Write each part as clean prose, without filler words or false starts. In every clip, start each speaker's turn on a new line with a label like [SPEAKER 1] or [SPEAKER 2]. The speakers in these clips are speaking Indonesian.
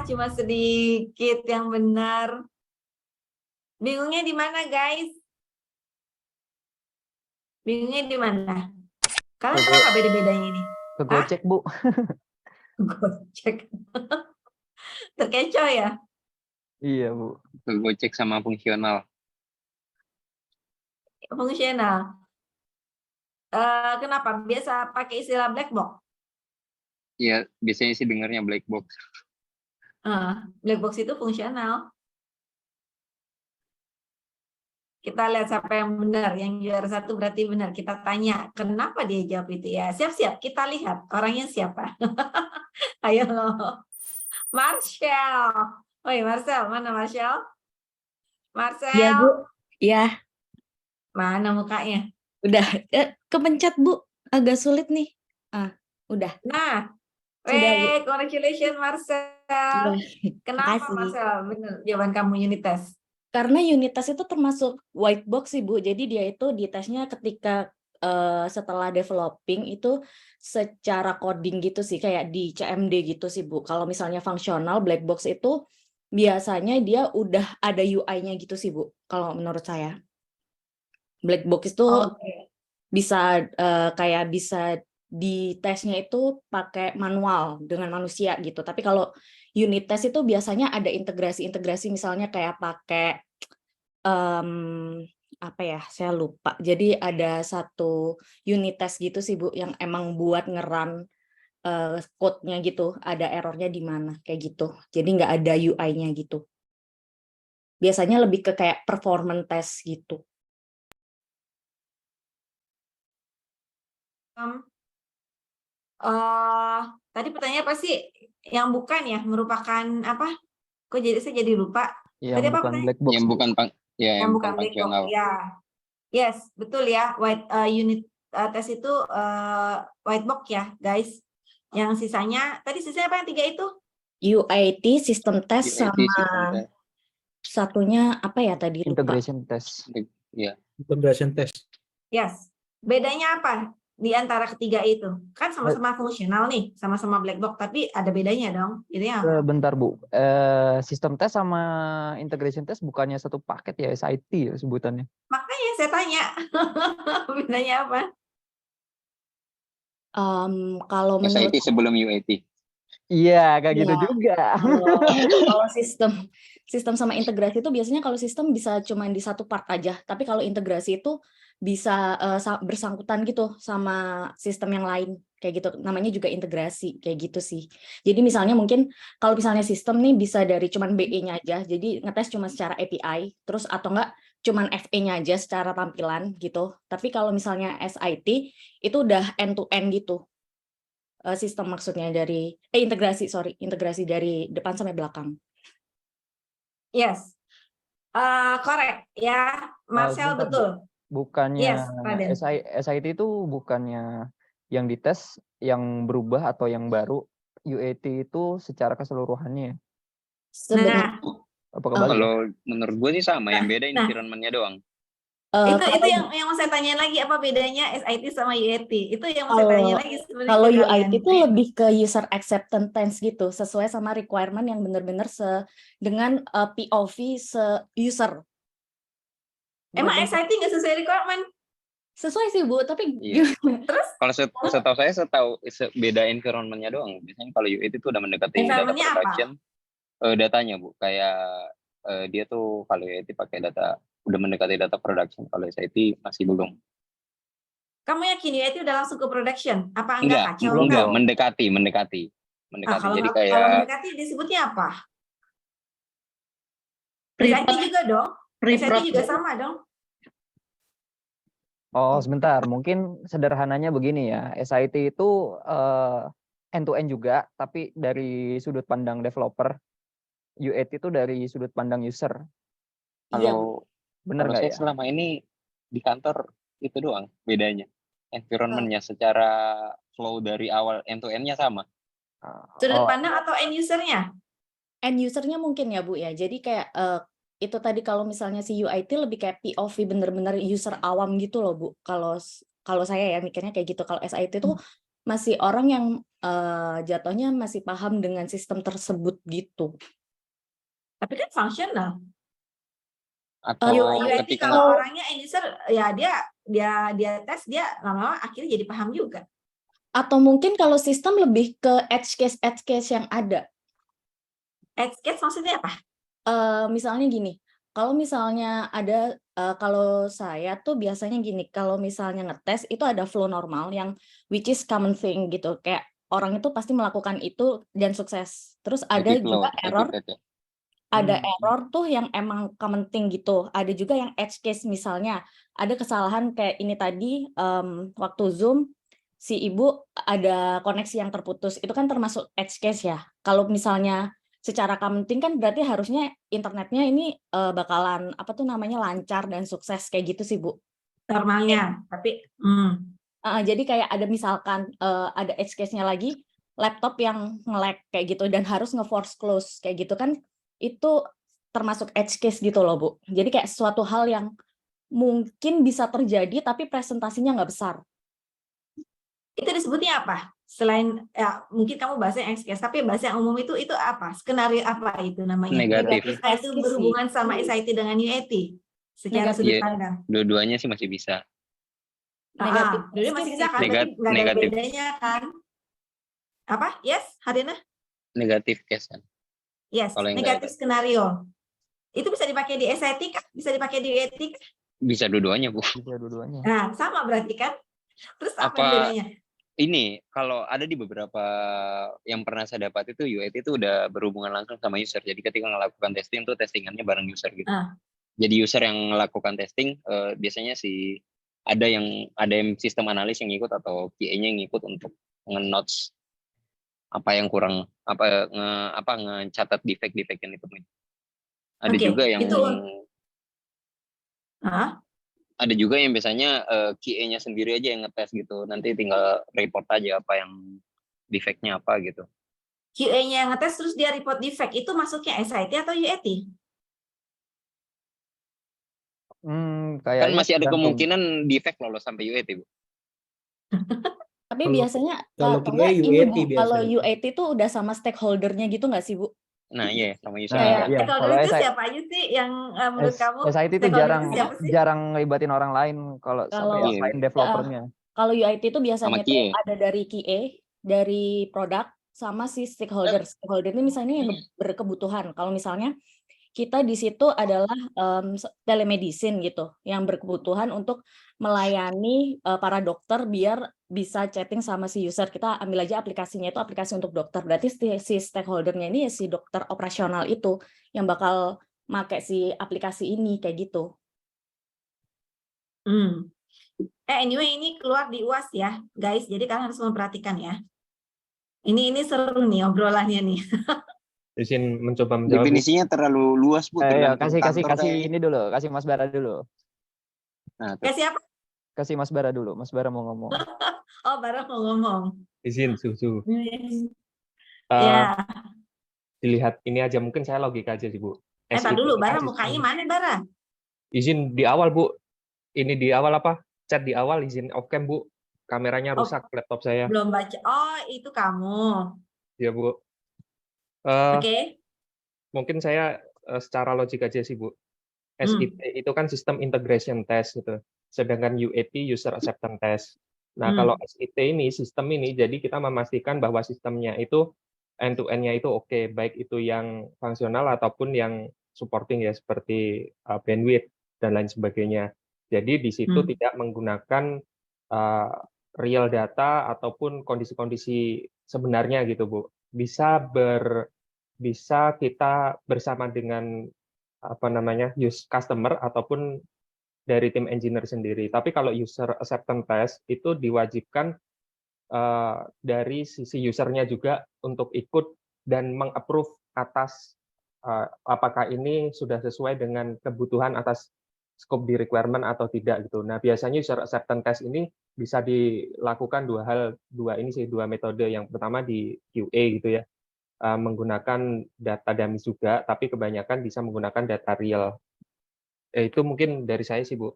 [SPEAKER 1] cuma sedikit yang benar. Bingungnya di mana, guys? Bingungnya di mana? Kalian tahu nggak beda-bedanya ini?
[SPEAKER 2] Kegocek, Bu.
[SPEAKER 1] Gojek. Terkecoh ya?
[SPEAKER 2] Iya, Bu.
[SPEAKER 3] Gojek sama fungsional.
[SPEAKER 1] Fungsional. Kenapa? Biasa pakai istilah black box?
[SPEAKER 3] Ya, biasanya sih dengarnya black box.
[SPEAKER 1] Black box itu fungsional. Kita lihat siapa yang benar. Yang juara satu berarti benar. Kita tanya, kenapa dia jawab itu ya? Siap-siap, kita lihat orangnya siapa. Ayo. Marcel. Oi, Marcel. Mana Marcel? Marcel.
[SPEAKER 4] Ya, Bu. Ya,
[SPEAKER 1] Mana mukanya?
[SPEAKER 4] udah. Kepencet, Bu. Agak sulit nih. Udah.
[SPEAKER 1] Nah.
[SPEAKER 4] Sudah, Bu.
[SPEAKER 1] Congratulations, Marcel. Kenapa,
[SPEAKER 4] Makasih.
[SPEAKER 1] Marcel? Benar jawaban kamu unit test.
[SPEAKER 4] Karena unit test itu termasuk white box sih, Bu. Jadi dia itu ditesnya ketika setelah developing itu secara coding gitu sih, kayak di CMD gitu sih, Bu. Kalau misalnya fungsional black box itu biasanya dia udah ada UI-nya gitu sih, Bu. Kalau menurut saya. Black box itu bisa kayak bisa di tesnya itu pakai manual dengan manusia gitu. Tapi kalau unit test itu biasanya ada integrasi misalnya kayak pakai apa ya, saya lupa. Jadi ada satu unit test gitu sih, Bu, yang emang buat ngeran code-nya gitu, ada errornya di mana kayak gitu. Jadi nggak ada UI-nya gitu. Biasanya lebih ke kayak performance test gitu.
[SPEAKER 1] Tadi pertanyaan apa sih? Yang bukan ya, merupakan apa? Kok saya jadi lupa.
[SPEAKER 2] Yang
[SPEAKER 1] Tadi apa
[SPEAKER 2] bukan
[SPEAKER 1] pertanyaan?
[SPEAKER 2] black box.
[SPEAKER 3] Yang bukan
[SPEAKER 1] Yang bukan black box.
[SPEAKER 3] fungsional.
[SPEAKER 1] Ya. Yes, betul ya. Unit test itu white box ya, guys. Yang sisanya, tadi sisanya apa yang 3 itu?
[SPEAKER 4] UAT, system test,
[SPEAKER 3] UAT,
[SPEAKER 4] sama
[SPEAKER 3] system test.
[SPEAKER 4] satunya apa ya tadi, lupa.
[SPEAKER 2] Integration test.
[SPEAKER 3] Iya.
[SPEAKER 5] Integration test.
[SPEAKER 1] Yes. Bedanya apa di antara ketiga itu? Kan sama-sama fungsional nih, sama-sama black box, tapi ada bedanya dong. Gitu ya.
[SPEAKER 2] Bentar, Bu. Sistem test sama integration test bukannya satu paket ya, SIT ya sebutannya.
[SPEAKER 1] Makanya saya tanya, bedanya apa?
[SPEAKER 4] Kalau menurut
[SPEAKER 3] SIT sebelum UAT.
[SPEAKER 2] Iya, kayak gitu
[SPEAKER 4] Iya.
[SPEAKER 2] juga.
[SPEAKER 4] kalau sistem sama integrasi itu biasanya kalau sistem bisa cuma di satu part aja, tapi kalau integrasi itu bisa bersangkutan gitu sama sistem yang lain kayak gitu. Namanya juga integrasi kayak gitu sih. Jadi misalnya mungkin kalau misalnya sistem nih bisa dari cuman BE-nya aja, jadi ngetes cuma secara API, terus atau enggak cuman FE-nya aja secara tampilan gitu. Tapi kalau misalnya SIT itu udah end to end gitu. Sistem maksudnya dari integrasi dari depan sampai belakang.
[SPEAKER 1] Yes. Correct ya, Marcel,
[SPEAKER 2] Sebentar, Bu.
[SPEAKER 1] betul.
[SPEAKER 2] Bukannya
[SPEAKER 1] Yes, Raden.
[SPEAKER 2] SIT itu bukannya yang dites yang berubah atau yang baru, UAT itu secara keseluruhannya.
[SPEAKER 4] Sebenarnya
[SPEAKER 2] Apa kebalik?
[SPEAKER 3] Kalau menurut gue sih sama, yang beda
[SPEAKER 1] Nah.
[SPEAKER 3] environment-nya doang.
[SPEAKER 1] Itu yang mau saya tanya lagi, apa bedanya SIT sama UAT? Itu yang mau saya tanya lagi sebenarnya.
[SPEAKER 4] kalau
[SPEAKER 1] ke
[SPEAKER 4] UIT
[SPEAKER 1] kalian.
[SPEAKER 4] itu lebih ke user acceptance test gitu, sesuai sama requirement yang benar-benar dengan POV user.
[SPEAKER 1] Emang SIT nggak sesuai requirement?
[SPEAKER 4] Sesuai sih, Bu, tapi
[SPEAKER 3] Iya.
[SPEAKER 1] Terus
[SPEAKER 3] Kalau setahu saya beda environment-nya doang. Biasanya kalau UAT itu udah mendekati data
[SPEAKER 1] Environment-nya apa?
[SPEAKER 3] production, datanya, Bu. Kayak dia tuh kalau UAT pakai data udah mendekati data production, kalau SIT masih belum.
[SPEAKER 1] Kamu yakin UAT udah langsung ke production? Apa enggak kacau?
[SPEAKER 3] Enggak,
[SPEAKER 2] dong.
[SPEAKER 3] mendekati.
[SPEAKER 1] Kalau
[SPEAKER 3] Jadi
[SPEAKER 1] kalau
[SPEAKER 3] kayak
[SPEAKER 1] mendekati disebutnya apa? SIT juga dong. SIT juga sama dong.
[SPEAKER 2] Oh, sebentar. Mungkin sederhananya begini ya. SIT itu end to end juga, tapi dari sudut pandang developer. UAT itu dari sudut pandang user.
[SPEAKER 3] kalau
[SPEAKER 2] Bener nggak
[SPEAKER 3] saya
[SPEAKER 2] ya?
[SPEAKER 3] selama ini di kantor itu doang bedanya. Environment-nya secara flow dari awal end to end-nya sama.
[SPEAKER 1] Sudut pandang atau end user-nya?
[SPEAKER 4] End user-nya mungkin ya, Bu ya. Jadi kayak itu tadi kalau misalnya si UIT lebih kayak POV bener-bener user awam gitu loh, Bu. Kalau saya ya mikirnya kayak gitu. Kalau SIT itu masih orang yang jatuhnya masih paham dengan sistem tersebut gitu.
[SPEAKER 1] Tapi kan fungsional.
[SPEAKER 3] Atau
[SPEAKER 1] UAT
[SPEAKER 3] ketika
[SPEAKER 1] kalau orangnya end user ya dia tes dia lama-lama akhirnya jadi paham juga.
[SPEAKER 4] Atau mungkin kalau sistem lebih ke edge case yang ada.
[SPEAKER 1] Edge case maksudnya apa?
[SPEAKER 4] Misalnya gini, kalau misalnya ada, kalau saya tuh biasanya gini, kalau misalnya ngetes itu ada flow normal yang which is common thing gitu, kayak orang itu pasti melakukan itu dan sukses. Terus ada
[SPEAKER 3] happy flow,
[SPEAKER 4] juga error,
[SPEAKER 3] happy test ya.
[SPEAKER 4] ada error tuh yang emang common thing gitu. Ada juga yang edge case, misalnya ada kesalahan kayak ini tadi, waktu Zoom si ibu ada koneksi yang terputus, itu kan termasuk edge case ya. Kalau misalnya secara common thing kan berarti harusnya internetnya ini bakalan apa tuh namanya lancar dan sukses kayak gitu sih Bu.
[SPEAKER 1] Normalnya, tapi
[SPEAKER 4] Jadi kayak ada misalkan ada edge case-nya lagi laptop yang nge-lag kayak gitu dan harus nge-force close kayak gitu kan, itu termasuk edge case gitu loh Bu. Jadi kayak suatu hal yang mungkin bisa terjadi tapi presentasinya nggak besar.
[SPEAKER 1] itu disebutnya apa? Selain ya mungkin kamu bahasanya edge case, tapi bahasa yang umum itu apa? Skenario apa itu namanya?
[SPEAKER 3] Negatif.
[SPEAKER 1] Apakah itu berhubungan sama SIT dengan UAT secara
[SPEAKER 4] Negatif.
[SPEAKER 1] sudut
[SPEAKER 3] Iya.
[SPEAKER 1] pandang?
[SPEAKER 3] Dua-duanya sih masih bisa.
[SPEAKER 4] Negatif.
[SPEAKER 1] Dulu masih bisa kan? Berarti nggak ada
[SPEAKER 3] Negatif.
[SPEAKER 1] bedanya kan? Apa? Yes, Harina?
[SPEAKER 3] Negatif case kan.
[SPEAKER 1] Yes,
[SPEAKER 3] Kalau yang
[SPEAKER 1] negatif skenario. Itu bisa dipakai di SIT kah? Bisa dipakai di UAT kah?
[SPEAKER 3] Bisa dua-duanya, Bu.
[SPEAKER 2] Bisa dua-duanya.
[SPEAKER 1] Nah, sama berarti kan? Terus apa
[SPEAKER 3] Apa
[SPEAKER 1] bedanya?
[SPEAKER 3] ini kalau ada di beberapa yang pernah saya dapat itu UAT itu udah berhubungan langsung sama user. Jadi ketika melakukan testing tuh testingannya bareng user gitu. Jadi user yang melakukan testing biasanya ada yang sistem analis yang ikut atau QA-nya yang ikut untuk nge-notes apa yang kurang, ngecatat defect-defect yang itu. Ada
[SPEAKER 1] Oke,
[SPEAKER 3] juga yang
[SPEAKER 1] itu
[SPEAKER 3] ada juga yang biasanya QA-nya sendiri aja yang ngetes gitu. Nanti tinggal report aja apa yang defect-nya apa gitu.
[SPEAKER 1] QA-nya yang ngetes terus dia report defect, itu masuknya SIT atau UAT?
[SPEAKER 3] Kan
[SPEAKER 2] Kayaknya
[SPEAKER 3] masih ada
[SPEAKER 2] tergantung.
[SPEAKER 3] kemungkinan defect lolos sampai UAT, Bu.
[SPEAKER 4] Tapi
[SPEAKER 5] Kalau-
[SPEAKER 4] biasanya
[SPEAKER 5] kalau
[SPEAKER 4] atau
[SPEAKER 5] QA
[SPEAKER 4] enggak ini
[SPEAKER 5] UAT
[SPEAKER 4] Bu, kalau
[SPEAKER 5] biasanya.
[SPEAKER 4] UAT itu udah sama stakeholder-nya gitu nggak sih Bu?
[SPEAKER 3] Nah, iya sama user.
[SPEAKER 2] Nah,
[SPEAKER 4] Kayak
[SPEAKER 2] iya.
[SPEAKER 1] Kalau
[SPEAKER 2] Kalau
[SPEAKER 1] itu
[SPEAKER 2] SIT
[SPEAKER 1] siapa aja sih yang menurut kamu
[SPEAKER 2] SIT itu
[SPEAKER 1] stakeholder itu siapa sih?
[SPEAKER 2] jarang ngelibatin orang lain kalau
[SPEAKER 4] Kalau-
[SPEAKER 2] selain developernya.
[SPEAKER 4] Kalau UIT itu biasanya
[SPEAKER 3] Sama
[SPEAKER 4] tuh
[SPEAKER 3] QA.
[SPEAKER 4] ada dari QA, dari produk, sama si stakeholder. Stakeholder ini misalnya yang berkebutuhan. Kalau misalnya kita di situ adalah telemedicine gitu, yang berkebutuhan untuk melayani para dokter biar bisa chatting sama si user. Kita ambil aja aplikasinya itu aplikasi untuk dokter. Berarti si stakeholdernya ini ya si dokter operasional itu yang bakal pakai si aplikasi ini kayak gitu.
[SPEAKER 1] Anyway, ini keluar di UAS ya, guys. Jadi kalian harus memperhatikan ya. Ini seru nih obrolannya nih.
[SPEAKER 5] Izin mencoba menjawab. Bu.
[SPEAKER 3] Definisinya terlalu luas, Bu.
[SPEAKER 2] Ya,
[SPEAKER 3] tergantung
[SPEAKER 2] kasih
[SPEAKER 3] kantor kayaknya.
[SPEAKER 2] ini dulu, kasih Mas Bara dulu.
[SPEAKER 3] Nah,
[SPEAKER 1] Kasih apa?
[SPEAKER 2] Kasih Mas Bara dulu. Mas Bara mau ngomong.
[SPEAKER 1] Oh, baru mau ngomong.
[SPEAKER 5] Izin susu.
[SPEAKER 1] Ya.
[SPEAKER 5] Dilihat ini aja, mungkin saya logika aja sih Bu.
[SPEAKER 1] Tar
[SPEAKER 5] SIT
[SPEAKER 1] dulu,
[SPEAKER 5] kan
[SPEAKER 1] Bara
[SPEAKER 5] sistem-
[SPEAKER 1] mukanya mana, Bara?
[SPEAKER 5] Izin di awal Bu. Ini di awal apa? Chat di awal izin off cam Bu. Kameranya rusak laptop saya.
[SPEAKER 1] Belum baca. Oh, itu kamu.
[SPEAKER 5] Ya Bu.
[SPEAKER 1] Oke.
[SPEAKER 5] Mungkin saya secara logik aja sih Bu. SIT itu kan sistem integration test gitu. Sedangkan UAT user acceptance test. Nah, kalau SIT ini sistem ini jadi kita memastikan bahwa sistemnya itu end to end-nya itu oke, baik itu yang fungsional ataupun yang supporting ya seperti bandwidth dan lain sebagainya. Jadi di situ tidak menggunakan real data ataupun kondisi-kondisi sebenarnya gitu Bu. Bisa kita bersama dengan customer ataupun dari tim engineer sendiri. Tapi kalau user acceptance test itu diwajibkan dari sisi usernya juga untuk ikut dan mengapprove atas apakah ini sudah sesuai dengan kebutuhan atas scope di requirement atau tidak gitu. Nah, biasanya user acceptance test ini bisa dilakukan dua metode. Yang pertama di QA gitu ya. Menggunakan data dummy juga, tapi kebanyakan bisa menggunakan data real. Itu mungkin dari saya sih, Bu.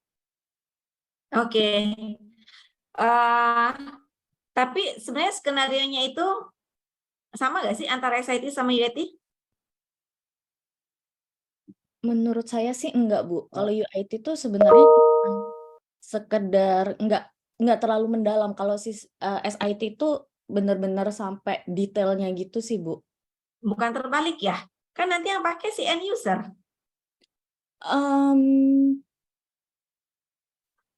[SPEAKER 1] Oke. Tapi sebenarnya skenario-nya itu sama nggak sih antara SIT sama UAT?
[SPEAKER 4] Menurut saya sih enggak, Bu. Kalau UIT itu sebenarnya sekedar enggak terlalu mendalam. Kalau SIT itu benar-benar sampai detailnya gitu sih, Bu.
[SPEAKER 1] Bukan terbalik ya? Kan nanti yang pakai si end user.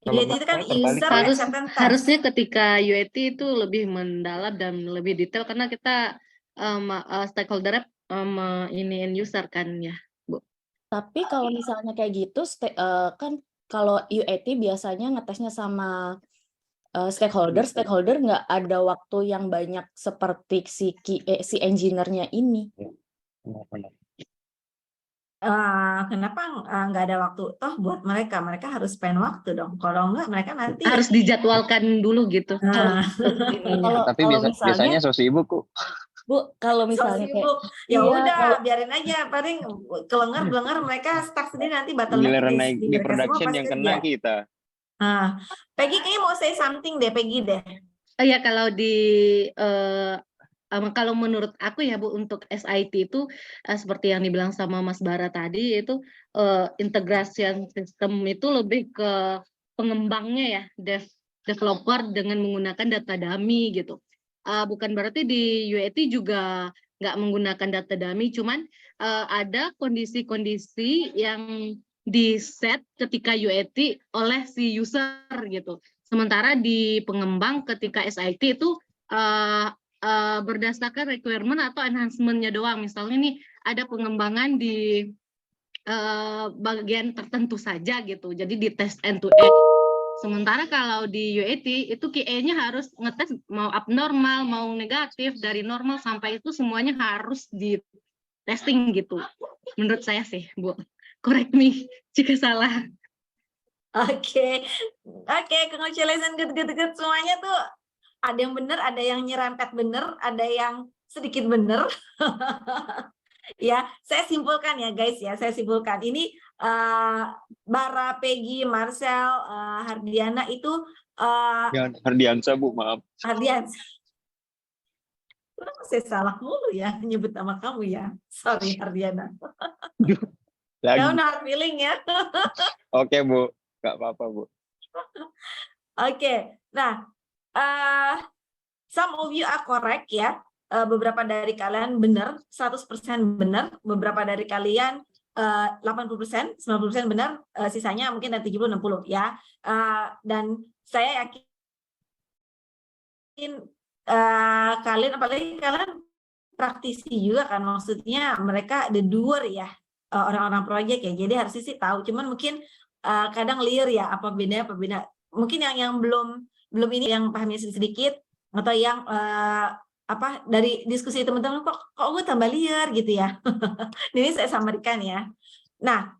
[SPEAKER 1] UAT itu kan user acceptance test.
[SPEAKER 6] Harusnya ketika UAT itu lebih mendalam dan lebih detail karena kita stakeholder ini end user kan ya, Bu.
[SPEAKER 4] Tapi kalau misalnya kayak gitu, kan kalau UAT biasanya ngetesnya sama stakeholder nggak ada waktu yang banyak seperti si engineer-nya ini.
[SPEAKER 1] Kenapa nggak ada waktu? Toh buat mereka harus spend waktu dong. Kalau nggak mereka nanti
[SPEAKER 6] harus dijadwalkan dulu gitu.
[SPEAKER 3] Tapi biasanya so sibuk kok.
[SPEAKER 4] Bu, kalau misalnya
[SPEAKER 1] kayak ya udah biarin aja, paling kelengar mereka stuck sendiri nanti batal
[SPEAKER 3] naik di production yang kena kita.
[SPEAKER 1] Peggy kayaknya mau say something deh, Peggy deh.
[SPEAKER 6] Ya kalau kalau menurut aku ya Bu, untuk SIT itu seperti yang dibilang sama Mas Bara tadi, itu integration system itu lebih ke pengembangnya ya, developer dengan menggunakan data dummy gitu. Bukan berarti di UAT juga nggak menggunakan data dummy, cuman ada kondisi-kondisi yang di-set ketika UAT oleh si user gitu. Sementara di pengembang ketika SIT itu berdasarkan requirement atau enhancement-nya doang. Misalnya nih ada pengembangan di bagian tertentu saja gitu. Jadi di tes end to end. Sementara kalau di UAT itu QA-nya harus ngetes mau abnormal, mau negatif, dari normal sampai itu semuanya harus di testing gitu. Menurut saya sih, Bu. Correct me jika salah.
[SPEAKER 1] Oke, congratulations, good. Semuanya tuh ada yang benar, ada yang nyerempet benar, ada yang sedikit benar. Ya, saya simpulkan ya guys ya, ini Bara, Peggy, Marcel, Hardiana itu
[SPEAKER 3] Hardiansa Bu, maaf.
[SPEAKER 1] Hardiansa. Kenapa saya salah mulu ya nyebut nama kamu ya? Sorry Hardiana. Down hard feeling ya.
[SPEAKER 3] Oke Bu, nggak apa-apa Bu.
[SPEAKER 1] Oke, nah some of you are correct ya. Beberapa dari kalian benar, 100% benar, beberapa dari kalian 80%, 90% benar, sisanya mungkin dari 70-60 ya. Dan saya yakin kalian, apalagi kalian praktisi juga kan, maksudnya mereka the doer ya, orang-orang proyek ya, jadi harusnya sih tahu, cuman mungkin kadang liar ya, apa beda, mungkin yang belum ini yang pahamnya sedikit, atau yang dari diskusi teman-teman kok gue tambah liar gitu ya. Ini saya samarkan ya. Nah,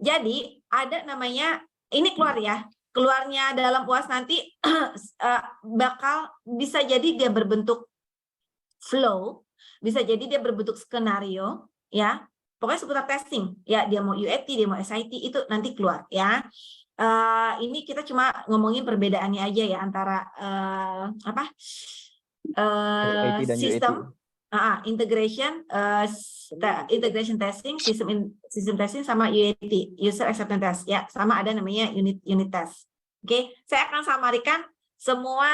[SPEAKER 1] jadi ada namanya, ini keluarnya dalam UAS nanti bakal bisa jadi dia berbentuk flow, bisa jadi dia berbentuk skenario ya. Pokoknya seputar testing ya, dia mau UAT, dia mau SIT, itu nanti keluar ya. Ini kita cuma ngomongin perbedaannya aja ya antara sistem integration testing, system testing sama UAT, user acceptance test ya, sama ada namanya unit test. Oke, saya akan samarikan semua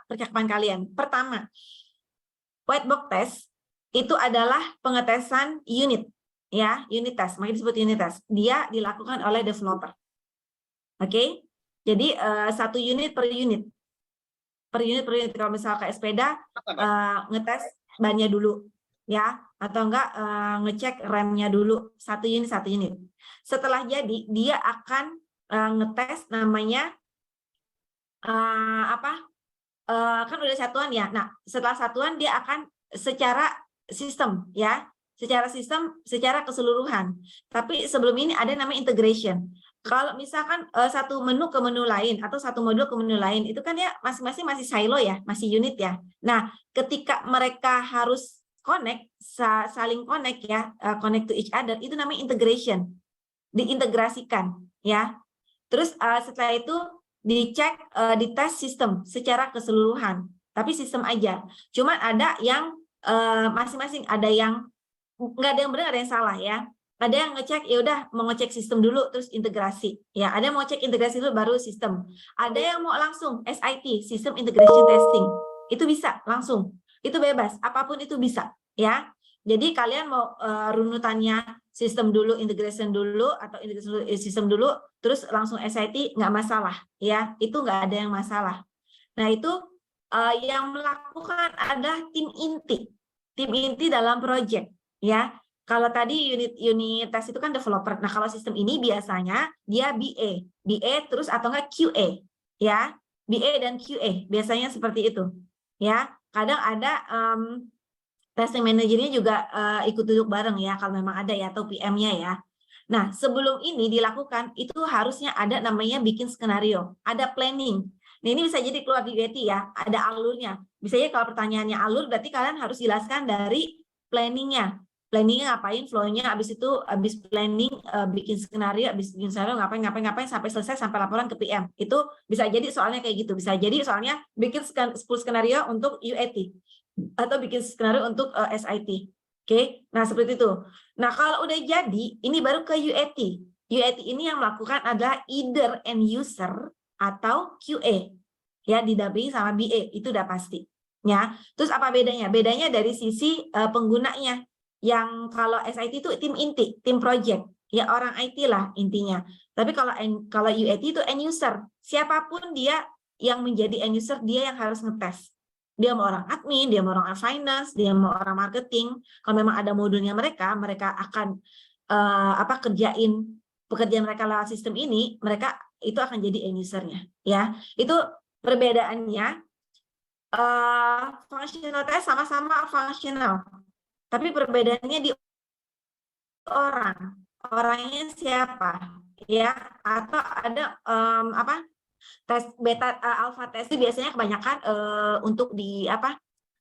[SPEAKER 1] percakapan kalian. Pertama, white box test itu adalah pengetesan unit ya, unit test, makanya disebut unit test. Dia dilakukan oleh developer. Oke, jadi satu unit per unit. Kalau misalnya kayak sepeda, ngetes bannya dulu, ya, atau enggak ngecek remnya dulu, satu unit. Setelah jadi, dia akan ngetes namanya kan udah satuan ya. Nah, setelah satuan dia akan secara sistem, ya, secara keseluruhan. Tapi sebelum ini ada namanya integration. Kalau misalkan satu menu ke menu lain atau satu modul ke menu lain, itu kan ya masing-masing masih silo ya, masih unit ya. Nah, ketika mereka harus saling connect ya, connect to each other, itu namanya integration, diintegrasikan ya. Terus setelah itu dicek, dites sistem secara keseluruhan, tapi sistem aja. Cuman ada yang masing-masing, ada yang nggak ada yang benar, ada yang salah ya. Ada yang ngecek, ya udah mau ngecek sistem dulu terus integrasi. Ya, ada yang mau cek integrasi dulu baru sistem. Ada yang mau langsung SIT, System Integration Testing. Itu bisa langsung. Itu bebas, apapun itu bisa ya. Jadi kalian mau runutannya sistem dulu, integration dulu, atau integration sistem dulu, terus langsung SIT, nggak masalah ya. Itu nggak ada yang masalah. Nah itu yang melakukan adalah tim inti. Tim inti dalam project ya. Kalau tadi unit tes itu kan developer. Nah, kalau sistem ini biasanya dia BA terus atau enggak QA ya. BA dan QA biasanya seperti itu. Ya, kadang ada testing manajernya juga ikut duduk bareng ya kalau memang ada ya, atau PM-nya ya. Nah, sebelum ini dilakukan itu harusnya ada namanya bikin skenario, ada planning. Nah, ini bisa jadi keluar di UAT ya, ada alurnya. Biasanya kalau pertanyaannya alur berarti kalian harus jelaskan dari planningnya. Planningnya ngapain, flow-nya, habis itu habis planning bikin skenario, habis bikin skenario ngapain sampai selesai, sampai laporan ke PM. Itu bisa jadi soalnya kayak gitu, bisa jadi soalnya bikin 10 skenario untuk UAT atau bikin skenario untuk SIT. Oke, nah seperti itu. Nah kalau udah jadi, ini baru ke UAT. UAT ini yang melakukan adalah either end user atau QA, ya didampingi sama BA, itu udah pasti. Ya, terus apa bedanya? Bedanya dari sisi penggunanya. Yang kalau SIT itu tim inti, tim project, ya orang IT lah intinya. Tapi kalau UAT itu end user, siapapun dia yang menjadi end user, dia yang harus ngetes. Dia mau orang admin, dia mau orang finance, dia mau orang marketing. Kalau memang ada modulnya mereka akan kerjain pekerjaan mereka lewat sistem ini, mereka itu akan jadi end usernya. Ya, itu perbedaannya. Functional test sama-sama fungsional. Tapi perbedaannya di orangnya siapa ya, atau ada tes beta alpha test itu biasanya kebanyakan untuk di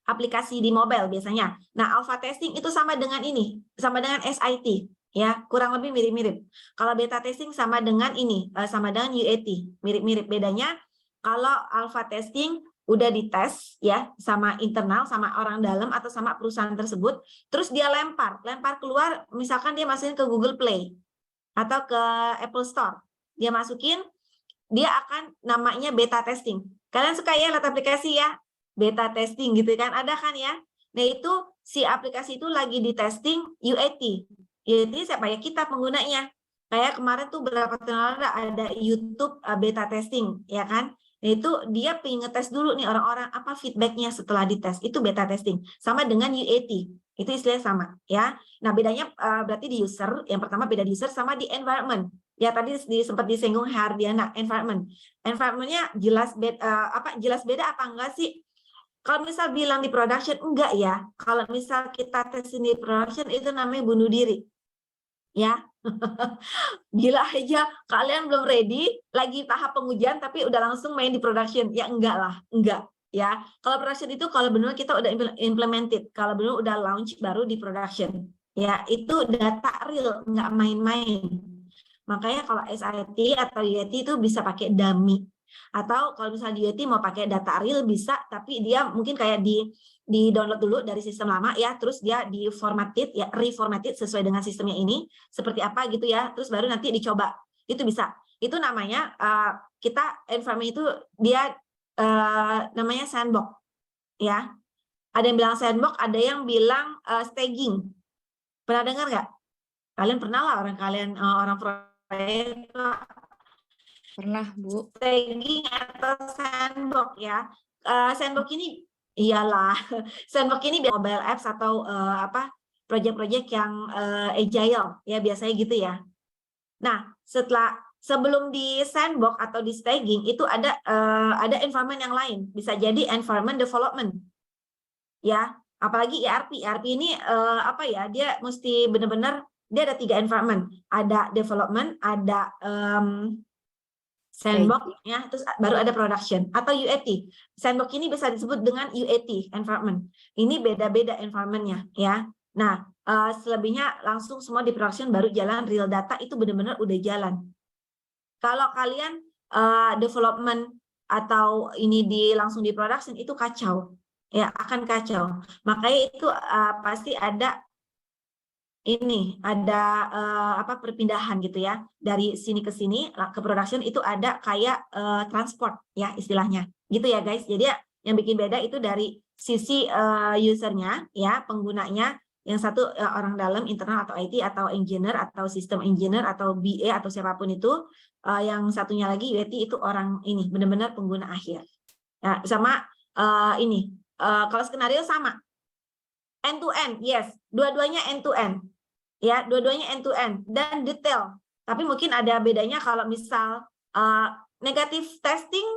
[SPEAKER 1] aplikasi di mobile biasanya. Nah, alpha testing itu sama dengan ini, sama dengan SIT ya, kurang lebih mirip-mirip. Kalau beta testing sama dengan ini, sama dengan UAT, mirip-mirip. Bedanya kalau alpha testing udah dites ya sama internal, sama orang dalam atau sama perusahaan tersebut, terus dia lempar keluar, misalkan dia masukin ke Google Play atau ke Apple Store, dia masukin, dia akan namanya beta testing. Kalian suka ya lihat aplikasi ya, beta testing gitu kan, ada kan ya. Nah itu si aplikasi itu lagi di testing UAT. UAT siapa ya, kita penggunanya. Kayak kemarin tuh berapa tahun lalu ada YouTube beta testing ya kan. Nah, itu dia pengen ngetes dulu nih orang-orang apa feedbacknya setelah dites, itu beta testing sama dengan UAT, itu istilahnya sama ya. Nah bedanya berarti di user, yang pertama beda di user sama di environment ya, tadi sempat disinggung Hardiana. Environmentnya jelas beda apa enggak sih? Kalau misal bilang di production enggak ya, kalau misal kita tes di production itu namanya bunuh diri ya. Gila aja, kalian belum ready, lagi tahap pengujian tapi udah langsung main di production. Ya enggak lah, enggak ya. Kalau production itu kalau benar kita udah implemented, kalau benar udah launch baru di production. Ya, itu data real, enggak main-main. Makanya kalau SIT atau UAT itu bisa pakai dummy. Atau kalau misalnya UAT mau pakai data real bisa, tapi dia mungkin kayak di download dulu dari sistem lama ya, terus dia reformatted sesuai dengan sistemnya ini seperti apa gitu ya, terus baru nanti dicoba, itu bisa. Itu namanya kita environment itu dia namanya sandbox ya. Ada yang bilang sandbox, ada yang bilang staging. Pernah dengar nggak? Kalian pernah lah, orang proyek
[SPEAKER 4] pernah Bu.
[SPEAKER 1] Staging atau sandbox ya. Sandbox ini iyalah, sandbox ini mobile apps atau project-project yang agile ya, biasanya gitu ya. Nah, sebelum di sandbox atau di staging itu ada environment yang lain, bisa jadi environment development ya, apalagi ERP ini dia mesti benar-benar, dia ada 3 environment, ada development, ada sandbox ya, terus baru ada production atau UAT. Sandbox ini bisa disebut dengan UAT environment. Ini beda-beda environmentnya ya. Nah, selebihnya langsung semua di production baru jalan, real data itu benar-benar udah jalan. Kalau kalian development atau ini langsung di production itu kacau, ya akan kacau. Makanya itu pasti ada perpindahan gitu ya, dari sini ke sini ke production itu ada kayak transport ya istilahnya, gitu ya guys. Jadi yang bikin beda itu dari sisi usernya ya, penggunanya. Yang satu orang dalam, internal atau IT atau engineer atau sistem engineer atau BA atau siapapun itu. Yang satunya lagi UAT itu orang ini benar-benar pengguna akhir. Ya, sama kalau skenario sama. End to end, yes. Dua-duanya end to end. Ya, dua-duanya end to end dan detail. Tapi mungkin ada bedanya kalau misal negatif testing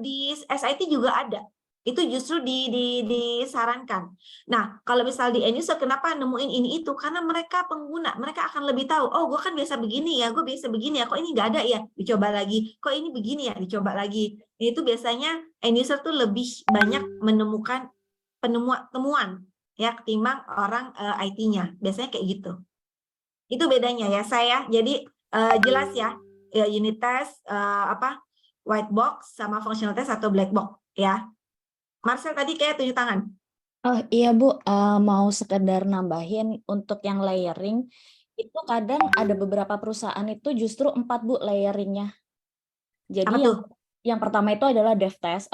[SPEAKER 1] di SIT juga ada. Itu justru disarankan. Nah, kalau misal di end user, kenapa nemuin ini itu? Karena mereka pengguna, mereka akan lebih tahu, oh gue kan biasa begini ya, gue biasa begini ya, kok ini nggak ada ya, dicoba lagi. Kok ini begini ya, dicoba lagi. Itu biasanya end user tuh lebih banyak menemukan temuan ya ketimbang orang IT-nya. Biasanya kayak gitu. Itu bedanya ya saya. Jadi jelas ya, unit test, white box sama functional test atau black box ya. Marcel tadi kayak tunjuk tangan.
[SPEAKER 4] Oh iya Bu, mau sekedar nambahin untuk yang layering, itu kadang ada beberapa perusahaan itu justru 4 Bu layeringnya. Jadi yang pertama itu adalah dev test,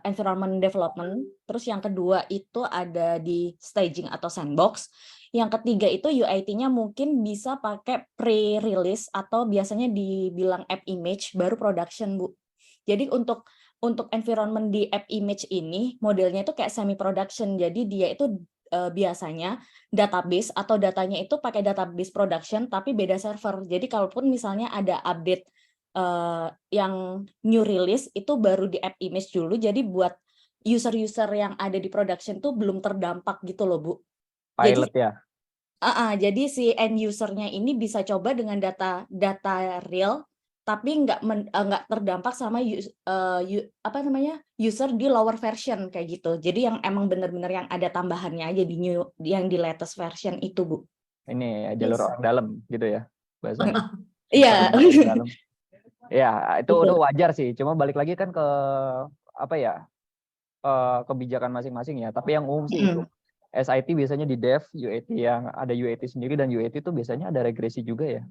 [SPEAKER 4] environment development, terus yang kedua itu ada di staging atau sandbox, yang ketiga itu UIT-nya mungkin bisa pakai pre-release atau biasanya dibilang app image baru production Bu. Jadi untuk environment di app image ini modelnya itu kayak semi production. Jadi dia itu biasanya database atau datanya itu pakai database production tapi beda server. Jadi kalaupun misalnya ada update yang new release itu baru di app image dulu. Jadi buat user-user yang ada di production tuh belum terdampak gitu loh Bu.
[SPEAKER 2] Pilot jadi, ya.
[SPEAKER 4] Jadi si end usernya ini bisa coba dengan data real tapi nggak terdampak sama user di lower version kayak gitu. Jadi yang emang benar-benar yang ada tambahannya aja yang di latest version itu Bu.
[SPEAKER 2] Ini jalur orang dalam gitu ya bahasanya.
[SPEAKER 4] Iya.
[SPEAKER 2] Ya itu udah wajar sih. Cuma balik lagi kan ke kebijakan masing-masing ya. Tapi yang umum sih itu. SIT biasanya di dev, UAT yang ada UAT sendiri dan UAT itu biasanya ada regresi juga ya.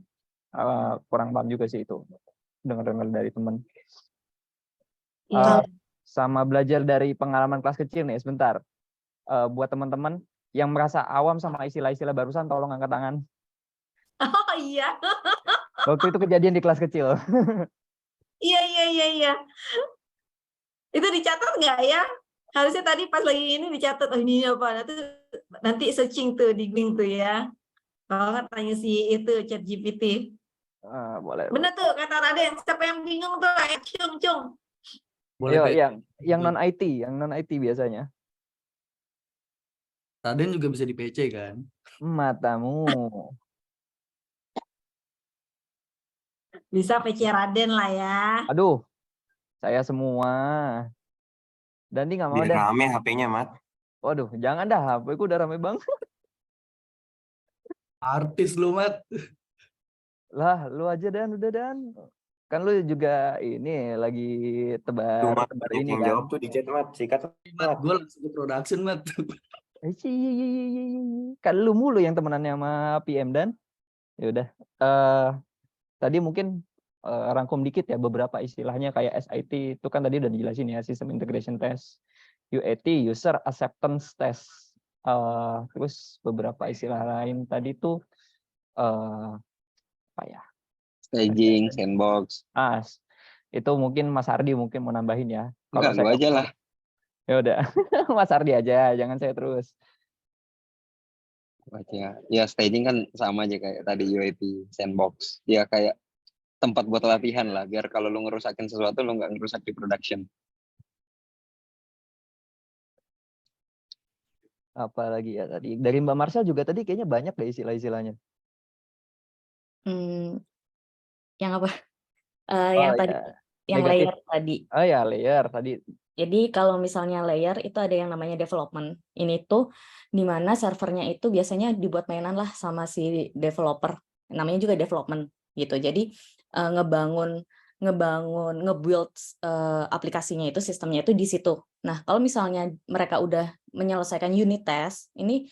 [SPEAKER 2] Kurang paham juga sih itu. Dengar-dengar dari teman. Sama belajar dari pengalaman kelas kecil nih sebentar. Buat teman-teman yang merasa awam sama istilah-istilah barusan tolong angkat tangan.
[SPEAKER 1] Oh iya.
[SPEAKER 2] Waktu itu kejadian di kelas kecil.
[SPEAKER 1] Iya. Itu dicatat nggak ya? Harusnya tadi pas lagi ini dicatat, oh ini apa? Nanti searching tuh di link tuh ya. Kalau nggak tanya si itu ChatGPT.
[SPEAKER 2] Boleh.
[SPEAKER 1] Bener tuh kata Raden. Siapa yang bingung tuh? Cung.
[SPEAKER 2] Boleh. Yang non IT biasanya.
[SPEAKER 7] Raden juga bisa di PC kan?
[SPEAKER 2] Matamu.
[SPEAKER 1] Bisa PC Raden lah ya.
[SPEAKER 2] Aduh, saya semua. Dan dia nggak mau
[SPEAKER 8] deh. Rame HP-nya, Mat.
[SPEAKER 2] Waduh, jangan dah, HP-ku udah rame banget.
[SPEAKER 7] Artis lu, Mat.
[SPEAKER 2] Lah, lu aja Dan, udah Dan. Kan lu juga ini lagi tebar ini kan.
[SPEAKER 8] Jawab tuh di chat, Mat. Sikat, Mat.
[SPEAKER 7] Gue langsung ke production, Mat.
[SPEAKER 2] Kan lu mulu yang temenannya sama PM Dan. Ya udah. Tadi mungkin rangkum dikit ya beberapa istilahnya kayak SIT itu kan tadi udah dijelasin ya, System Integration Test, UAT, User Acceptance Test, terus beberapa istilah lain tadi tuh
[SPEAKER 3] staging, sandbox.
[SPEAKER 2] Itu mungkin Mas Ardi mungkin mau nambahin ya.
[SPEAKER 3] Enggak, gua aja lah.
[SPEAKER 2] Ya udah, Mas Ardi aja, jangan saya terus.
[SPEAKER 3] Ya staging kan sama aja kayak tadi UAT, sandbox. Ya kayak tempat buat latihan lah, biar kalau lu ngerusakin sesuatu lu nggak ngerusak di production.
[SPEAKER 2] Apalagi ya tadi dari Mbak Marsha juga tadi kayaknya banyak deh istilah-istilahnya.
[SPEAKER 4] Yang apa? Yang tadi, yang layer tadi.
[SPEAKER 2] Oh ya, layer tadi.
[SPEAKER 4] Jadi kalau misalnya layer itu ada yang namanya development. Ini tuh di mana servernya itu biasanya dibuat mainan lah sama si developer. Namanya juga development gitu. Jadi ngebangun nge-build aplikasinya itu, sistemnya itu di situ. Nah, kalau misalnya mereka udah menyelesaikan unit test, ini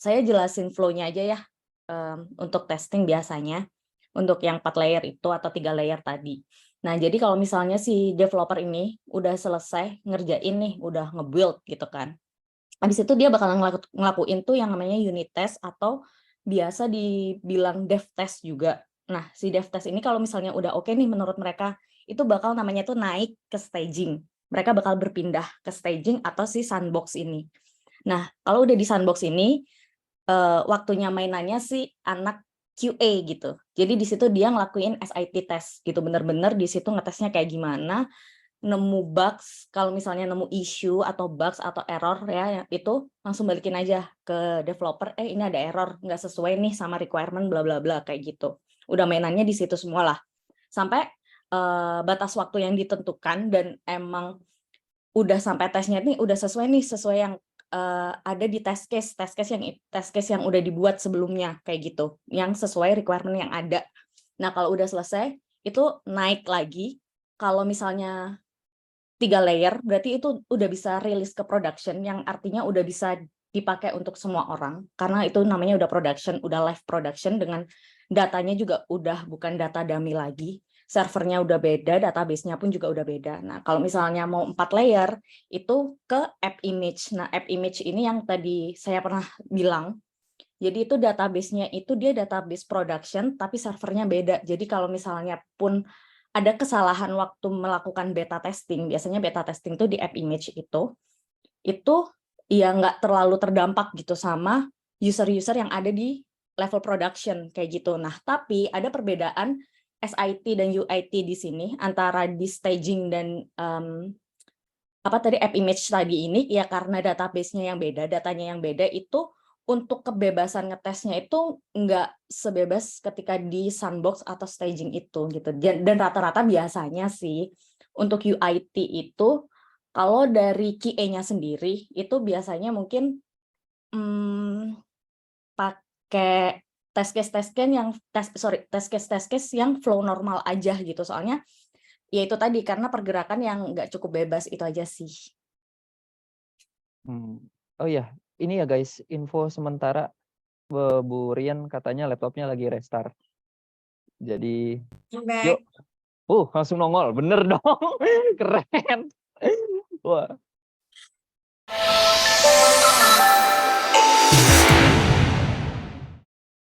[SPEAKER 4] saya jelasin flow-nya aja ya untuk testing biasanya, untuk yang 4 layer itu atau 3 layer tadi. Nah, jadi kalau misalnya si developer ini udah selesai ngerjain nih, udah nge-build gitu kan. Habis itu dia bakal ngelakuin tuh yang namanya unit test atau biasa dibilang dev test juga. Nah, si dev test ini kalau misalnya udah oke nih menurut mereka, itu bakal namanya tuh naik ke staging. Mereka bakal berpindah ke staging atau si sandbox ini. Nah, kalau udah di sandbox ini, waktunya mainannya si anak QA gitu. Jadi di situ dia ngelakuin SIT test gitu, bener-bener di situ ngetesnya kayak gimana, nemu bugs, kalau misalnya nemu issue atau bugs atau error ya, itu langsung balikin aja ke developer, ini ada error, nggak sesuai nih sama requirement bla bla bla kayak gitu. Udah mainannya di situ semua lah. Sampai batas waktu yang ditentukan dan emang udah sampai tesnya nih udah sesuai nih, sesuai yang ada di test case yang udah dibuat sebelumnya kayak gitu, yang sesuai requirement yang ada. Nah, kalau udah selesai itu naik lagi. Kalau misalnya 3 layer berarti itu udah bisa rilis ke production, yang artinya udah bisa dipakai untuk semua orang karena itu namanya udah production, udah live production dengan datanya juga udah bukan data dummy lagi. Servernya udah beda, database-nya pun juga udah beda. Nah, kalau misalnya mau 4 layer, itu ke app image. Nah, app image ini yang tadi saya pernah bilang, jadi itu database-nya itu dia database production, tapi servernya beda. Jadi kalau misalnya pun ada kesalahan waktu melakukan beta testing, biasanya beta testing itu di app image itu ya nggak terlalu terdampak gitu sama user-user yang ada di level production, kayak gitu. Nah, tapi ada perbedaan SIT dan UIT di sini antara di staging dan app image tadi ini ya, karena database-nya yang beda, datanya yang beda, itu untuk kebebasan ngetesnya itu nggak sebebas ketika di sandbox atau staging itu gitu. Dan rata-rata biasanya sih untuk UIT itu kalau dari QA-nya sendiri itu biasanya mungkin pakai test case yang flow normal aja gitu, soalnya ya itu tadi karena pergerakan yang nggak cukup bebas itu aja sih.
[SPEAKER 2] Oh ya, ini ya guys, info sementara Bu Rian katanya laptopnya lagi restart. Jadi yuk, langsung nongol, bener dong, keren. Wah.